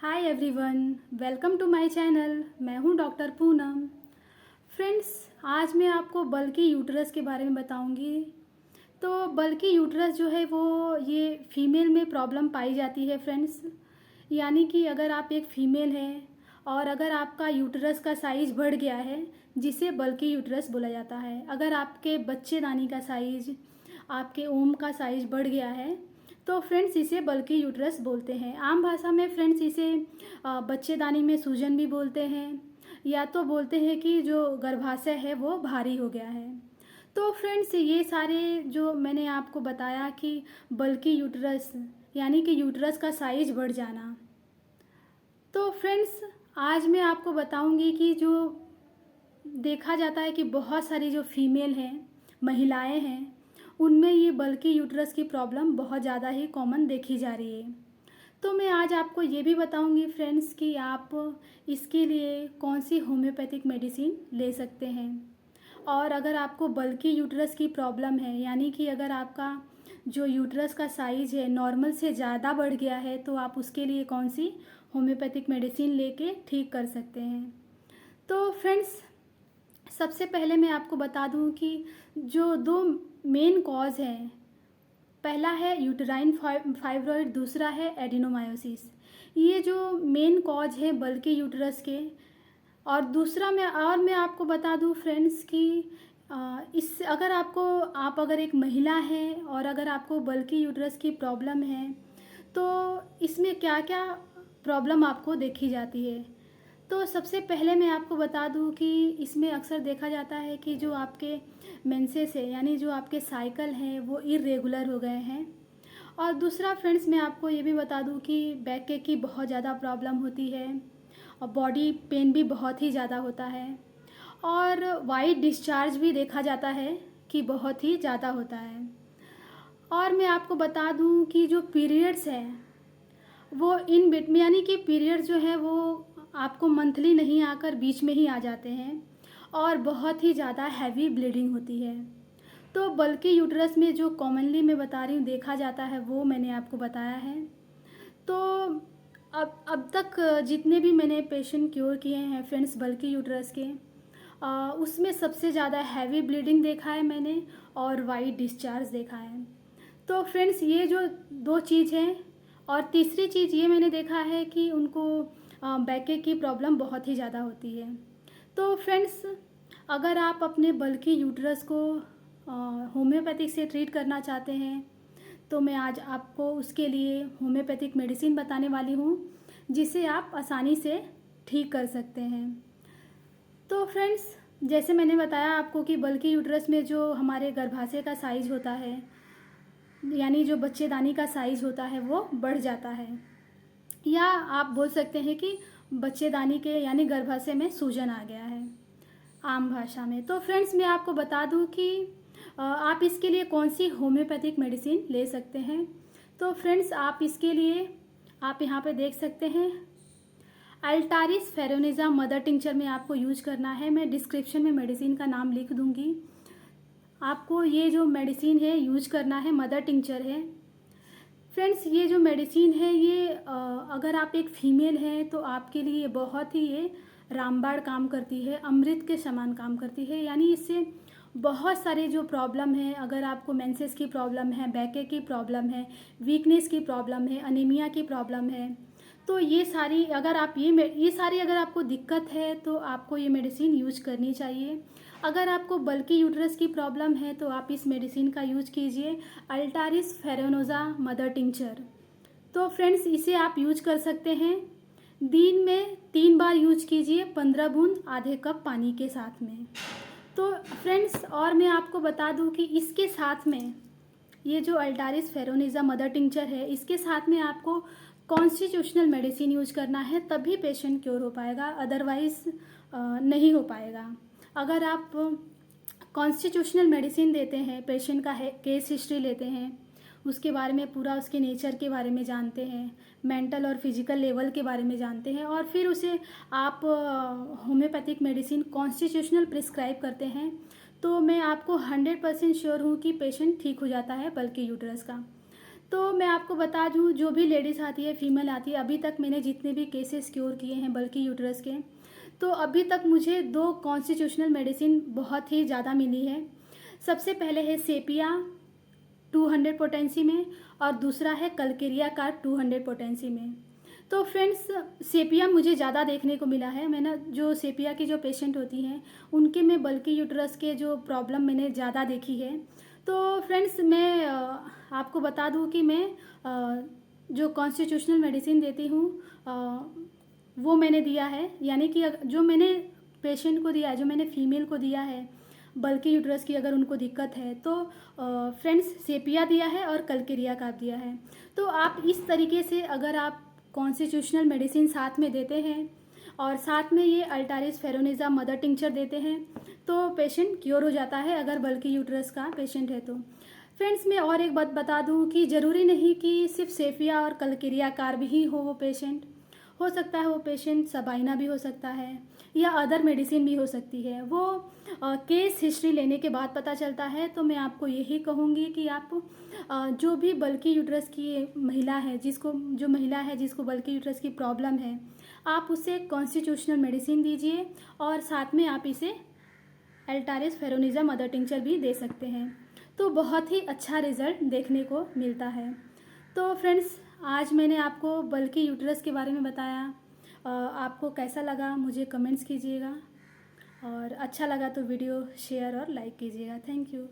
Hi everyone, welcome to my channel. मैं हूं doctor Poonam. Friends, आज मैं आपको बल्की यूट्रस के बारे में बताऊंगी। तो बल्की यूट्रस जो है वो ये फीमेल में प्रॉब्लम पाई जाती है फ्रेंड्स। यानी कि अगर आप एक फ़ीमेल हैं और अगर आपका यूट्रस का साइज़ बढ़ गया है, जिसे बल्की यूट्रस बोला जाता है। अगर आपके बच्चेदानी का साइज़, आपके ओम का साइज़ बढ़ गया है तो फ्रेंड्स इसे बल्की यूट्रस बोलते हैं। आम भाषा में फ्रेंड्स इसे बच्चेदानी में सूजन भी बोलते हैं, या तो बोलते हैं कि जो गर्भाशय है वो भारी हो गया है। तो फ्रेंड्स ये सारे जो मैंने आपको बताया कि बल्की यूट्रस यानी कि यूट्रस का साइज बढ़ जाना। तो फ्रेंड्स आज मैं आपको बताऊंगी कि जो देखा जाता है कि बहुत सारी जो फीमेल हैं, महिलाएं हैं, उनमें ये बल्की यूट्रस की प्रॉब्लम बहुत ज़्यादा ही कॉमन देखी जा रही है। तो मैं आज आपको ये भी बताऊंगी फ्रेंड्स कि आप इसके लिए कौन सी होम्योपैथिक मेडिसिन ले सकते हैं। और अगर आपको बल्की यूट्रस की प्रॉब्लम है, यानी कि अगर आपका जो यूट्रस का साइज़ है नॉर्मल से ज़्यादा बढ़ गया है, तो आप उसके लिए कौन सी होम्योपैथिक मेडिसिन लेके ठीक कर सकते हैं। तो फ्रेंड्स सबसे पहले मैं आपको बता दूं कि जो दो मेन कॉज हैं, पहला है यूटेराइन फाइब्रॉइड, दूसरा है एडिनोमायोसिस। ये जो मेन कॉज है बल्कि यूटरस के। और दूसरा मैं आपको बता दूं फ्रेंड्स कि इस अगर आप अगर एक महिला हैं और अगर आपको बल्कि यूटरस की प्रॉब्लम है तो इसमें क्या क्या प्रॉब्लम आपको देखी जाती है। तो सबसे पहले मैं आपको बता दूं कि इसमें अक्सर देखा जाता है कि जो आपके मेंसेस है, यानी जो आपके साइकिल हैं वो इरेगुलर हो गए हैं। और दूसरा फ्रेंड्स मैं आपको ये भी बता दूं कि बैक एक की बहुत ज़्यादा प्रॉब्लम होती है और बॉडी पेन भी बहुत ही ज़्यादा होता है। और वाइट डिस्चार्ज भी देखा जाता है कि बहुत ही ज़्यादा होता है। और मैं आपको बता दूं कि जो पीरियड्स हैं वो इन बिट में, यानी कि पीरियड जो है वो आपको मंथली नहीं आकर बीच में ही आ जाते हैं और बहुत ही ज़्यादा हैवी ब्लीडिंग होती है। तो बल्कि यूट्रस में जो कॉमनली मैं बता रही हूँ देखा जाता है वो मैंने आपको बताया है। तो अब तक जितने भी मैंने पेशेंट क्योर किए हैं फ्रेंड्स बल्कि यूट्रस के, उसमें सबसे ज़्यादा हैवी ब्लीडिंग देखा है मैंने और वाइट डिस्चार्ज देखा है। तो फ्रेंड्स ये जो दो चीज़ हैं, और तीसरी चीज़ ये मैंने देखा है कि उनको बैक की प्रॉब्लम बहुत ही ज़्यादा होती है। तो फ्रेंड्स अगर आप अपने बल्कि यूट्रस को होम्योपैथिक से ट्रीट करना चाहते हैं तो मैं आज आपको उसके लिए होम्योपैथिक मेडिसिन बताने वाली हूँ जिसे आप आसानी से ठीक कर सकते हैं। तो फ्रेंड्स जैसे मैंने बताया आपको कि बल्कि यूट्रस में जो हमारे गर्भाशय का साइज होता है, यानी जो बच्चेदानी का साइज होता है वो बढ़ जाता है, या आप बोल सकते हैं कि बच्चेदानी के यानी गर्भाशय में सूजन आ गया है आम भाषा में। तो फ्रेंड्स मैं आपको बता दूं कि आप इसके लिए कौन सी होम्योपैथिक मेडिसिन ले सकते हैं। तो फ्रेंड्स आप इसके लिए आप यहाँ पे देख सकते हैं अल्टारिस फेरोनिजा मदर टिंचर में आपको यूज करना है। मैं डिस्क्रिप्शन में मेडिसिन का नाम लिख दूंगी, आपको ये जो मेडिसिन है यूज करना है, मदर टिंचर है। फ्रेंड्स ये जो मेडिसिन है ये अगर आप एक फीमेल हैं तो आपके लिए बहुत ही ये रामबाण काम करती है, अमृत के समान काम करती है। यानी इससे बहुत सारे जो प्रॉब्लम है, अगर आपको मेंसेस की प्रॉब्लम है, बैक की प्रॉब्लम है, वीकनेस की प्रॉब्लम है, अनीमिया की प्रॉब्लम है, तो ये सारी अगर आप ये सारी अगर आपको दिक्कत है तो आपको ये मेडिसिन यूज करनी चाहिए। अगर आपको बल्कि यूट्रस की प्रॉब्लम है तो आप इस मेडिसिन का यूज कीजिए, अल्टारिस फेरोनोजा मदर टिंचर। तो फ्रेंड्स इसे आप यूज कर सकते हैं, दिन में 3 बार यूज कीजिए, 15 बूंद आधे कप पानी के साथ में। तो फ्रेंड्स और मैं आपको बता दूं कि इसके साथ में ये जो अल्टारिस फेरोनिजा मदर टिंचर है, इसके साथ में आपको कॉन्स्टिट्यूशनल मेडिसिन यूज करना है, तभी पेशेंट क्योर हो पाएगा, अदरवाइज नहीं हो पाएगा। अगर आप कॉन्स्टिट्यूशनल मेडिसिन देते हैं, पेशेंट का केस हिस्ट्री लेते हैं, उसके बारे में पूरा उसके नेचर के बारे में जानते हैं, मेंटल और फिजिकल लेवल के बारे में जानते हैं, और फिर उसे आप होम्योपैथिक मेडिसिन कॉन्स्टिट्यूशनल प्रिस्क्राइब करते हैं, तो मैं आपको 100% श्योर हूँ कि पेशेंट ठीक हो जाता है बल्कि यूट्रस का। तो मैं आपको बता दूँ, जो भी लेडीज़ आती है, फीमेल आती है, अभी तक मैंने जितने भी केसेस क्योर किए हैं बल्कि यूट्रस के, तो अभी तक मुझे 2 कॉन्स्टिट्यूशनल मेडिसिन बहुत ही ज़्यादा मिली है। सबसे पहले है सेपिया 200 पोटेंसी में, और दूसरा है कलकेरिया कार्ब 200 पोटेंसी में। तो फ्रेंड्स, सेपिया मुझे ज़्यादा देखने को मिला है। मैंने जो सेपिया की जो पेशेंट होती हैं उनके में बल्कि यूट्रस के जो प्रॉब्लम मैंने ज़्यादा देखी है। तो फ्रेंड्स, मैं आपको बता दूं कि मैं जो कॉन्स्टिट्यूशनल मेडिसिन देती हूँ वो मैंने दिया है, यानी कि जो मैंने पेशेंट को दिया है, जो मैंने फीमेल को दिया है बल्कि यूट्रस की अगर उनको दिक्कत है, तो फ्रेंड्स सेपिया दिया है और कलकेरिया कार्ब दिया है। तो आप इस तरीके से अगर आप कॉन्स्टिट्यूशनल मेडिसिन साथ में देते हैं और साथ में ये अल्टारिस फेरोनिज़ा मदर टिंचर देते हैं, तो पेशेंट क्योर हो जाता है अगर बल्कि यूट्रस का पेशेंट है तो। फ्रेंड्स, मैं और एक बात बता दूं कि ज़रूरी नहीं कि सिर्फ सेपिया और कलकेरिया कार्ब ही हो वो पेशेंट। हो सकता है वो पेशेंट सबाइना भी हो सकता है, या अदर मेडिसिन भी हो सकती है। वो केस हिस्ट्री लेने के बाद पता चलता है। तो मैं आपको यही कहूँगी कि आप जो भी बल्कि यूट्रस की महिला है, जिसको बल्कि यूट्रस की प्रॉब्लम है, आप उसे कॉन्स्टिट्यूशनल मेडिसिन दीजिए और साथ में आप इसे अल्टारिस फेरोनिज़ा मदर टिंचर भी दे सकते हैं। तो बहुत ही अच्छा रिज़ल्ट देखने को मिलता है। तो फ्रेंड्स, आज मैंने आपको बल्कि यूट्रस के बारे में बताया। आपको कैसा लगा मुझे कमेंट्स कीजिएगा, और अच्छा लगा तो वीडियो शेयर और लाइक कीजिएगा। Thank you.